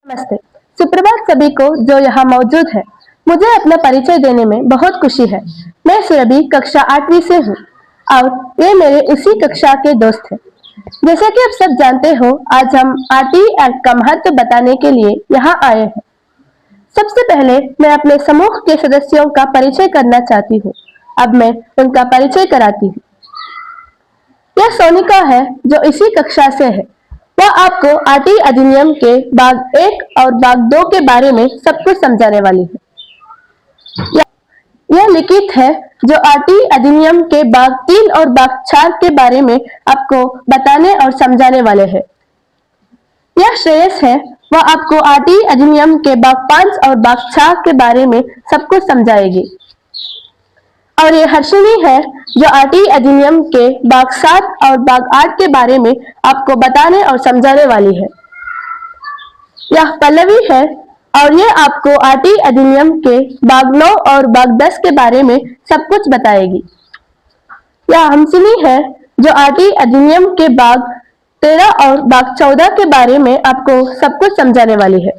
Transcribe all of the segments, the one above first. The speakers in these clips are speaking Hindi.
नमस्ते, सुप्रभात सभी को जो यहाँ मौजूद है। मुझे अपना परिचय देने में बहुत खुशी है। मैं सुरभि कक्षा 8वीं से हूँ और ये मेरे उसी कक्षा के दोस्त हैं। जैसा कि आप सब जानते हो, आज हम RTE एक्ट का महत्व बताने के लिए यहाँ आए हैं। सबसे पहले मैं अपने समूह के सदस्यों का परिचय करना चाहती हूँ। अब मैं उनका परिचय कराती हूँ। यह सोनिका है जो इसी कक्षा से है। वह आपको RTE अधिनियम के भाग 1 और भाग 2 के बारे में सब कुछ समझाने वाली है। यह लिखित है जो RTE अधिनियम के भाग 3 और भाग 4 के बारे में आपको बताने और समझाने वाले हैं। यह श्रेयस है, वह आपको RTE अधिनियम के भाग 5 और भाग 4 के बारे में सब कुछ समझाएगी। और ये हर्षिनी है जो RTE अधिनियम के भाग 7 और भाग 8 के बारे में आपको बताने और समझाने वाली है। यह पल्लवी है और ये आपको RTE अधिनियम के भाग 9 और भाग 10 के बारे में सब कुछ बताएगी। यह हंसिनी है जो RTE अधिनियम के भाग 13 और भाग 14 के बारे में आपको सब कुछ समझाने वाली है।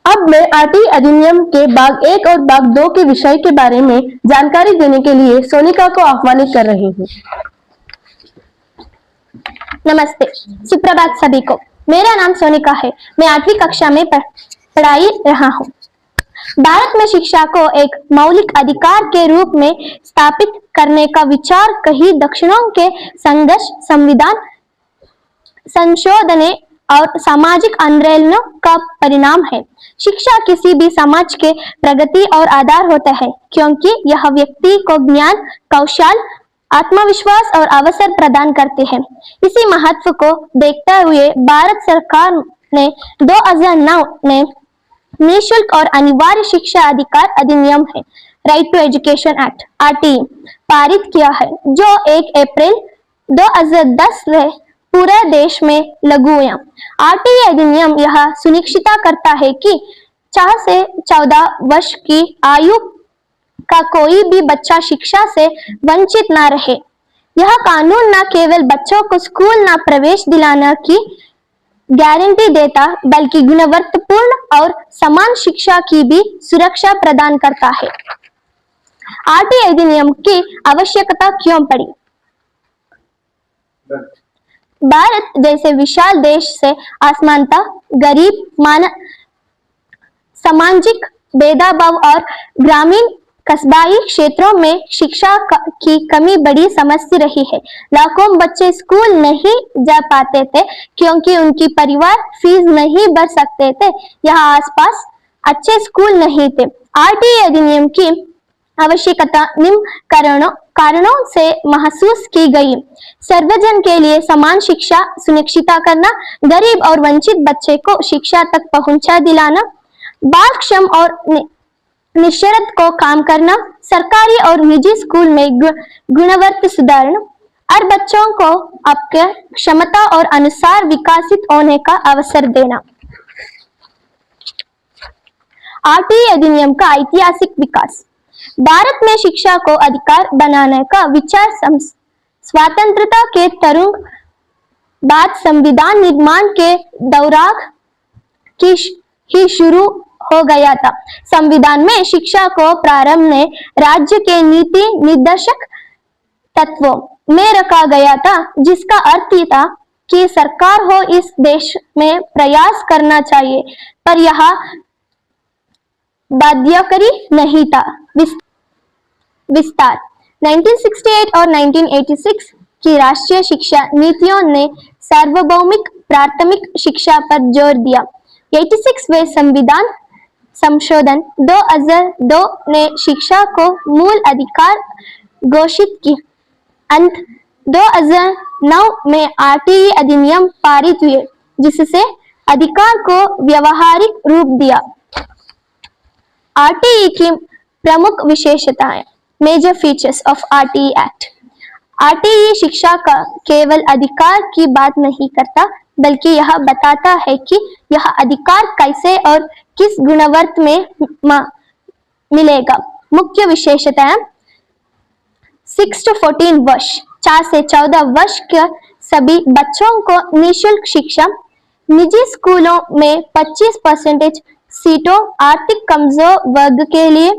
अब मैं RTE अधिनियम के भाग 1 और भाग 2 के विषय के बारे में जानकारी देने के लिए सोनिका को आह्वानित कर रही हूँ। नमस्ते, सुप्रभात सभी को। मेरा नाम सोनिका है। मैं 8वीं कक्षा में पढ़ाई रहा हूँ। भारत में शिक्षा को एक मौलिक अधिकार के रूप में स्थापित करने का विचार कई दशकों के संघर्ष, संविधान संशोधन और सामाजिक आंदोलनों का परिणाम है। शिक्षा किसी भी समाज के प्रगति और आधार होता है, क्योंकि यह व्यक्ति को ज्ञान, कौशल, आत्मविश्वास और अवसर प्रदान करते हैं। इसी महत्व को देखते हुए भारत सरकार ने 2009 में निःशुल्क और अनिवार्य शिक्षा अधिकार अधिनियम है, right to education act RTE पारित किया है, जो 1 अप्रैल 2010 से पूरे देश में लागू हुआ। RTE अधिनियम यह सुनिश्चित करता है कि 4 से 14 वर्ष की आयु का कोई भी बच्चा शिक्षा से वंचित न रहे। यह कानून न केवल बच्चों को स्कूल न प्रवेश दिलाने की गारंटी देता, बल्कि गुणवत्तापूर्ण और समान शिक्षा की भी सुरक्षा प्रदान करता है। RTE अधिनियम की आवश्यकता क्यों पड़ी? भारत जैसे विशाल देश से असमानता, गरीब सामाजिक भेदभाव और ग्रामीण कस्बाई क्षेत्रों में शिक्षा की कमी बड़ी समस्या रही है। लाखों बच्चे स्कूल नहीं जा पाते थे क्योंकि उनकी परिवार फीस नहीं भर सकते थे। यहाँ आसपास अच्छे स्कूल नहीं थे। RTE अधिनियम की आवश्यकता निम्न कारणों से महसूस की गई। सर्वजन के लिए समान शिक्षा सुनिश्चित करना, गरीब और वंचित बच्चे को शिक्षा तक पहुंचा दिलाना, बाल श्रम और निरक्षरता को कम करना, सरकारी और निजी स्कूल में गुणवत्ता सुधारना और बच्चों को अपने क्षमता और अनुसार विकसित होने का अवसर देना। RTE अधिनियम का ऐतिहासिक विकास। भारत में शिक्षा को अधिकार बनाने का विचार स्वतंत्रता के तुरंत बाद संविधान निर्माण के दौरान ही शुरू हो गया था। संविधान में शिक्षा को प्रारंभ में राज्य के नीति निर्देशक तत्वों में रखा गया था, जिसका अर्थ था कि सरकार को इस देश में प्रयास करना चाहिए, पर यह बाध्यकारी नहीं था। विस्तार 1968 और 1986 की राष्ट्रीय शिक्षा नीतियों ने सार्वभौमिक प्राथमिक शिक्षा पर जोर दिया। 86वें संविधान संशोधन 2002 ने शिक्षा को मूल अधिकार घोषित की। अंत 2009 में RTE अधिनियम पारित हुए, जिससे अधिकार को व्यवहारिक रूप दिया। RTE की प्रमुख विशेषताएं। Major features of RTE act. RTE शिक्षा का केवल अधिकार की बात नहीं करता, बल्कि यह बताता है कि यह अधिकार कैसे और किस गुणवत्ता में मिलेगा। मुख्य विशेषताएं। 6 to 14 वर्ष 4 से 14 वर्ष के सभी बच्चों को निःशुल्क शिक्षा, निजी स्कूलों में 25% सीटों आर्थिक कमजोर वर्ग के लिए।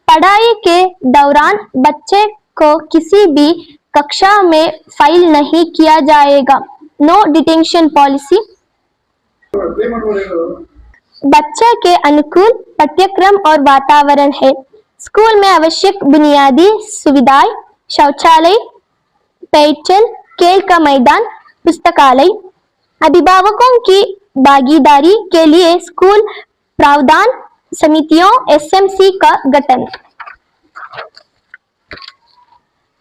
पढ़ाई के दौरान बच्चे को किसी भी कक्षा में फाइल नहीं किया जाएगा। No detention policy. बच्चे के अनुकूल पाठ्यक्रम और वातावरण है। स्कूल में आवश्यक बुनियादी सुविधाएं, शौचालय, पेयजल, खेल का मैदान, पुस्तकालय। अभिभावकों की भागीदारी के लिए स्कूल प्रावधान समितियों एसएमसी का गठन।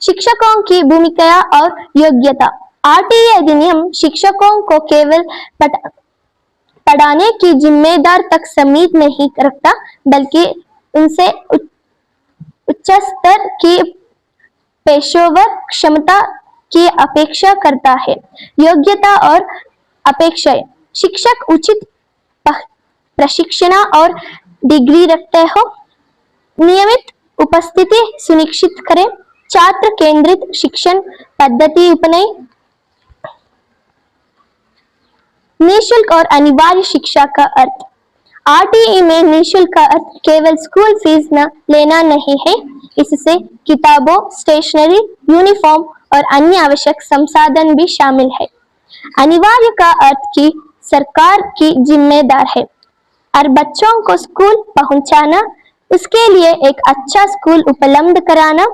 शिक्षकों की भूमिका और योग्यता। आरटीई अधिनियम शिक्षकों को केवल पढ़ाने की जिम्मेदार तक सीमित नहीं रखता, बल्कि उनसे उच्च स्तर की पेशेवर क्षमता की अपेक्षा करता है। योग्यता और अपेक्षाएं। शिक्षक उचित प्रशिक्षण और डिग्री रखते हो। नियमित उपस्थिति सुनिश्चित करें। छात्र केंद्रित शिक्षण पद्धति अपनाएं। निःशुल्क और अनिवार्य शिक्षा का अर्थ। आरटीई में निःशुल्क का अर्थ केवल स्कूल फीस न लेना नहीं है, इससे किताबों, स्टेशनरी, यूनिफॉर्म और अन्य आवश्यक संसाधन भी शामिल है। अनिवार्य का अर्थ कि सरकार की जिम्मेदार है और बच्चों को स्कूल पहुंचाना, उसके लिए एक अच्छा स्कूल उपलब्ध कराना,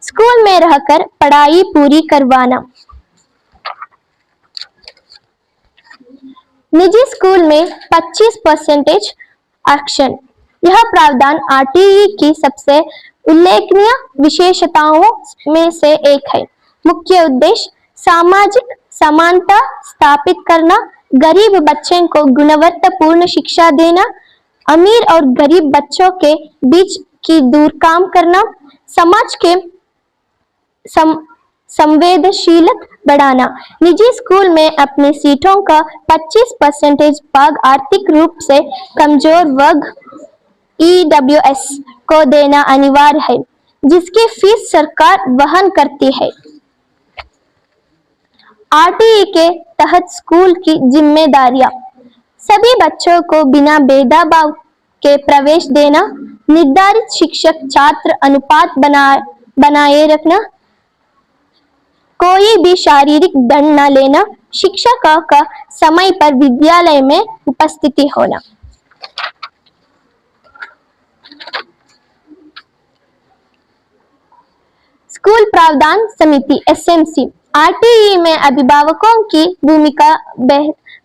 स्कूल में रहकर पढ़ाई पूरी करवाना। निजी स्कूल में 25% आरक्षण। यह प्रावधान आरटीई की सबसे उल्लेखनीय विशेषताओं में से एक है। मुख्य उद्देश्य सामाजिक समानता स्थापित करना, गरीब बच्चों को गुणवत्तापूर्ण शिक्षा देना, अमीर और गरीब बच्चों के बीच की दूर काम करना, समाज के संवेदनशीलता बढ़ाना। निजी स्कूल में अपनी सीटों का 25% भाग आर्थिक रूप से कमजोर वर्ग ईडब्ल्यूएस को देना अनिवार्य है, जिसकी फीस सरकार वहन करती है। आरटीई के तहत स्कूल की जिम्मेदारियां। सभी बच्चों को बिना भेदभाव के प्रवेश देना, निर्धारित शिक्षक छात्र अनुपात बनाए रखना, कोई भी शारीरिक दंड न लेना, शिक्षकों का समय पर विद्यालय में उपस्थिति होना। स्कूल प्रावधान समिति एसएमसी। आरटीई में अभिभावकों की भूमिका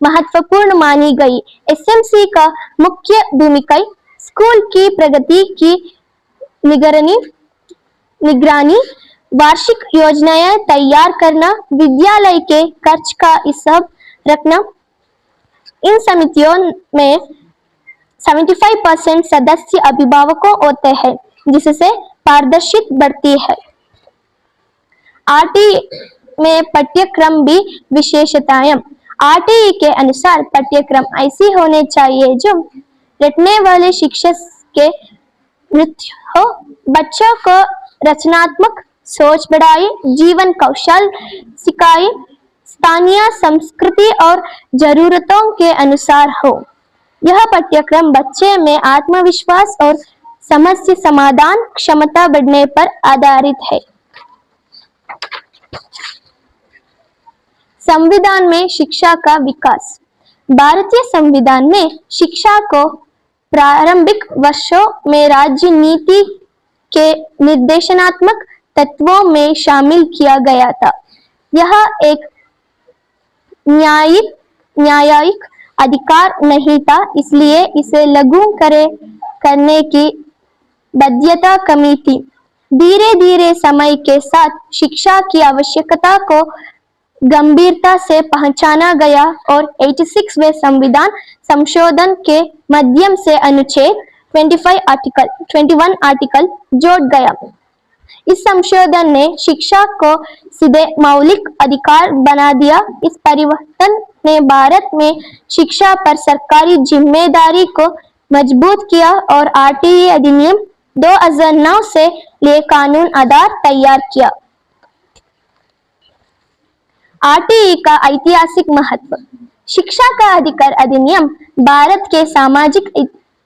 महत्वपूर्ण मानी गई। एसएमसी का मुख्य भूमिका स्कूल की प्रगति की निगरानी, वार्षिक योजनाएं तैयार करना, विद्यालय के खर्च का हिसाब रखना। इन समितियों में 75% सदस्य अभिभावकों होते हैं, जिससे पारदर्शिता बढ़ती है। आरटीई में पाठ्यक्रम भी विशेषताएं। आरटीई के अनुसार पाठ्यक्रम ऐसी होने चाहिए जो रटने वाले शिक्षक के मृत्यु हो, बच्चों को रचनात्मक सोच बढ़ाए, जीवन कौशल सिखाए, स्थानीय संस्कृति और जरूरतों के अनुसार हो। यह पाठ्यक्रम बच्चे में आत्मविश्वास और समस्या समाधान क्षमता बढ़ने पर आधारित है। संविधान में शिक्षा का विकास। भारतीय संविधान में शिक्षा को प्रारंभिक वर्षों में राज्य नीति के निर्देशनात्मक तत्वों में शामिल किया गया था। यह एक न्यायिक अधिकार नहीं था, इसलिए इसे लागू करने की बाध्यता कमी थी। धीरे धीरे समय के साथ शिक्षा की आवश्यकता को गंभीरता से पहचाना गया और 86वें संविधान संशोधन के माध्यम से अनुच्छेद 21 आर्टिकल जोड़ गया। इस संशोधन ने शिक्षा को सीधे मौलिक अधिकार बना दिया। इस परिवर्तन ने भारत में शिक्षा पर सरकारी जिम्मेदारी को मजबूत किया और आरटीई अधिनियम 2009 से लिए कानून आधार तैयार किया। आरटीई का ऐतिहासिक महत्व। शिक्षा का अधिकार अधिनियम भारत के सामाजिक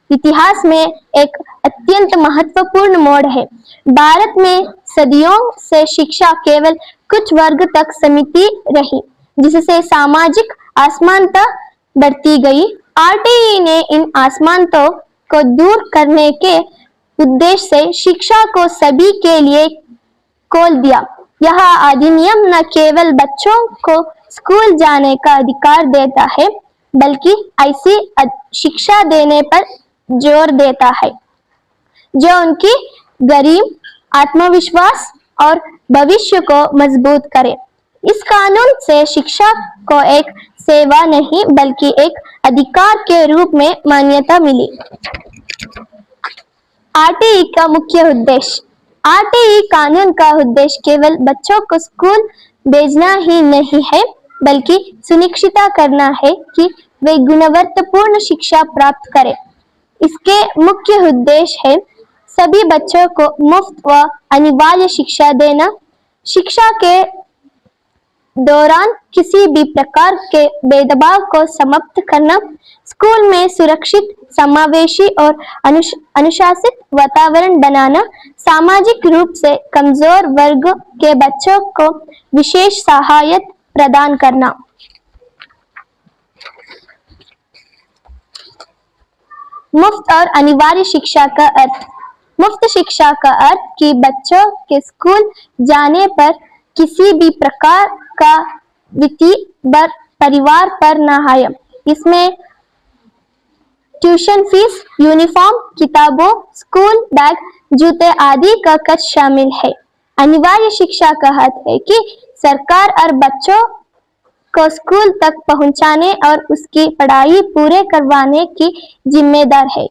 इतिहास में एक अत्यंत महत्वपूर्ण मोड़ है। भारत में सदियों से शिक्षा केवल कुछ वर्ग तक सीमित रही, जिससे सामाजिक असमानता बढ़ती गई। आरटीई ने इन असमानताओं को दूर करने के उद्देश्य से शिक्षा को सभी के लिए खोल दिया। यह अधिनियम न केवल बच्चों को स्कूल जाने का अधिकार देता है, बल्कि ऐसी शिक्षा देने पर जोर देता है जो उनकी गरीब आत्मविश्वास और भविष्य को मजबूत करे। इस कानून से शिक्षा को एक सेवा नहीं बल्कि एक अधिकार के रूप में मान्यता मिली। आरटीई का मुख्य उद्देश्य। आरटीई कानून का उद्देश्य केवल बच्चों को स्कूल भेजना ही नहीं है, बल्कि सुनिश्चित करना है कि वे गुणवत्तापूर्ण शिक्षा प्राप्त करें। इसके मुख्य उद्देश्य है सभी बच्चों को मुफ्त व अनिवार्य शिक्षा देना, शिक्षा के दौरान किसी भी प्रकार के भेदभाव को समाप्त करना, स्कूल में सुरक्षित, समावेशी और अनुशासित वातावरण बनाना, सामाजिक रूप से कमजोर वर्ग के बच्चों को विशेष सहायता प्रदान करना। मुफ्त और अनिवार्य शिक्षा का अर्थ। मुफ्त शिक्षा का अर्थ कि बच्चों के स्कूल जाने पर किसी भी प्रकार का वित्तीय भार परिवार पर न आए। इसमें ट्यूशन फीस, यूनिफॉर्म, किताबों, स्कूल बैग, जूते आदि का खर्च शामिल है। अनिवार्य शिक्षा का अर्थ है कि सरकार और बच्चों को स्कूल तक पहुंचाने और उसकी पढ़ाई पूरे करवाने की जिम्मेदार है।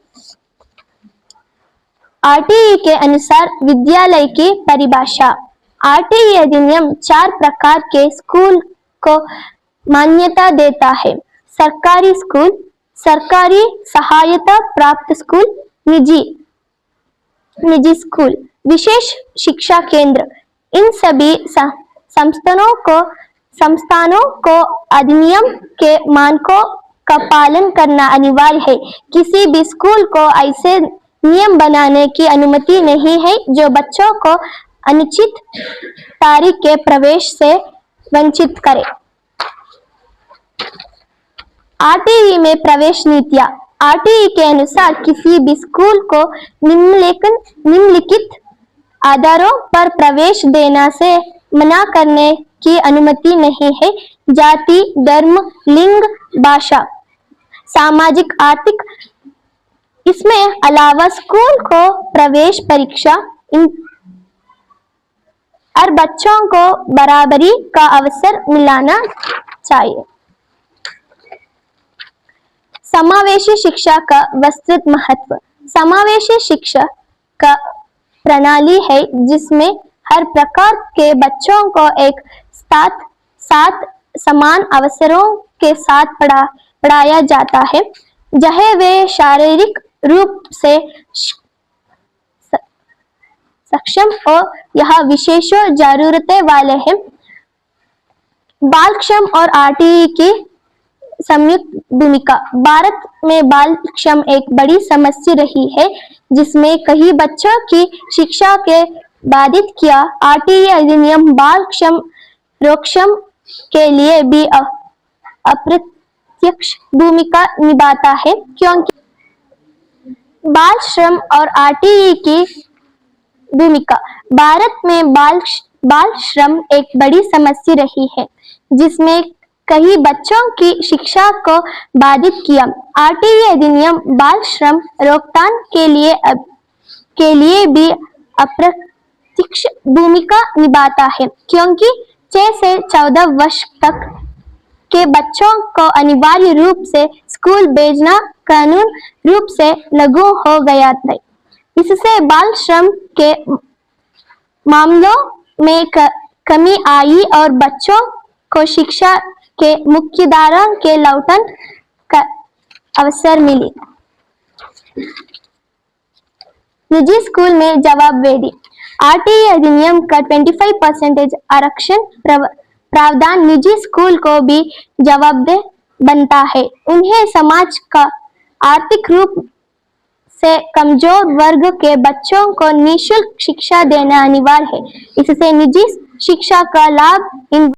आरटीई के अनुसार विद्यालय की परिभाषा। आरटीई अधिनियम 4 प्रकार के स्कूल को मान्यता देता है। सरकारी स्कूल, सरकारी सहायता प्राप्त स्कूल, निजी स्कूल, विशेष शिक्षा केंद्र। इन सभी संस्थानों को अधिनियम के मानकों का पालन करना अनिवार्य है। किसी भी स्कूल को ऐसे नियम बनाने की अनुमति नहीं है जो बच्चों को अनुचित तारीख के प्रवेश से वंचित करे। आरटीई में प्रवेश नीतियां। आरटीई के अनुसार किसी भी स्कूल को निम्नलिखित आधारों पर प्रवेश देना से मना करने की अनुमति नहीं है: जाति, धर्म, लिंग, भाषा, सामाजिक, आर्थिक। इसमें अलावा स्कूल को प्रवेश परीक्षा और बच्चों को बराबरी का अवसर मिलना चाहिए। समावेशी शिक्षा का विस्तृत महत्व। समावेशी शिक्षा का प्रणाली है जिसमें हर प्रकार के बच्चों को एक साथ समान अवसरों के साथ पढ़ाया जाता है, चाहे वे शारीरिक रूप से सक्षम हो या विशेष जरूरतें वाले हैं। बाल श्रम और आरटीई की संयुक्त भूमिका। भारत में बाल श्रम एक बड़ी समस्या रही है, जिसमें कई बच्चों की शिक्षा के बाधित किया। आरटीई अधिनियम बाल श्रम रोकथाम के लिए भी अप्रत्यक्ष भूमिका निभाता है, क्योंकि बाल श्रम और आरटीई की भूमिका। भारत में बाल श्रम एक बड़ी समस्या रही है, जिसमें कई बच्चों की शिक्षा को बाधित किया। आरटीई अधिनियम बाल श्रम रोकथाम के लिए भी अप्रत्यक्ष भूमिका निभाता है, क्योंकि 6 से 14 वर्ष तक के बच्चों को अनिवार्य रूप से स्कूल भेजना कानून रूप से लागू हो गया है। इससे बाल श्रम के मामलों में कमी आई और बच्चों को शिक्षा के मुख्यधारा के लौटन का अवसर मिली। निजी स्कूल में जवाबदेही। आरटीई अधिनियम का 25% आरक्षण प्रावधान निजी स्कूल को भी जवाबदेह बनता है। उन्हें समाज का आर्थिक रूप से कमजोर वर्ग के बच्चों को निःशुल्क शिक्षा देना अनिवार्य है। इससे निजी शिक्षा का लाभ इन